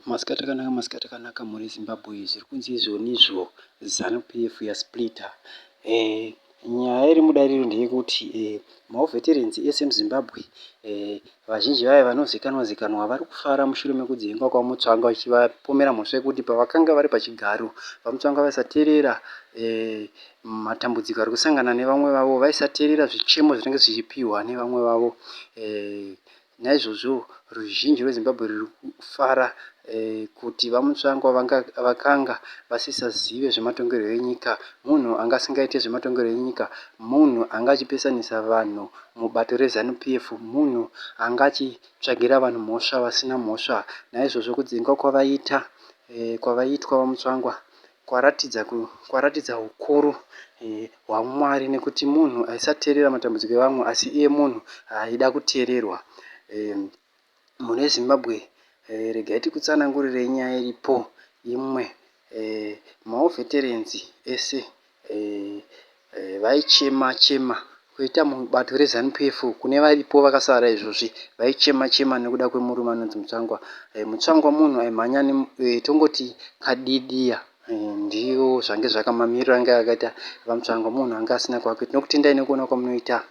Masikati akanaka muri Zimbabwe zviri kunzi izvonizvo Zanu PF yasplita. Nyaya iri mudariro ndeyekuti maveterans ese muZimbabwe vazhinji vayo vanozikanwa vari kufara mushure mekudzingwa kwamutsvanga vachivapomera mhosva yekuti pavakanga vari pachigaro vamutsvanga vasateerera matambudziko ari kusangana nevamwe vavo, vaisateerera zvichemo zvinenge zvichipiwa nevamwe vavo. Naizvozvo ruzhinji rweZimbabwe ruri kufara kuti vamutsvangwa vakanga vasisazive zvematongerwo enyika, munhu anga asingaite zvematongerwo enyika, munhu anga achipesanisa vanhu mubato reZanu PF, munhu anga achitsvagira vanhu mhosva vasina mhosva. Naizvozvo kudzinga kwavaitwa vamutsvangwa kwaratidza ukuru hwaMwari, nekuti munhu aisateerera matambudziko evamwe asi iye munhu aida kuteererwa. Mune Zimbabwe regai tikutsanangurirei nyaya iripo imwe. Maveterans ese vaichema kuita mubato reZanu PF kune varipo vakasara izvozvi vaichema nekuda kwemurume anonzi Mutsvangwa. Mutsvangwa munhu aimhanya tongoti kadidiya, ndiyo zvange zvakamamirira anga akaita vamutsvangwa, munhu anga asina kwake. Tinokutendai nekuona kwamunoita.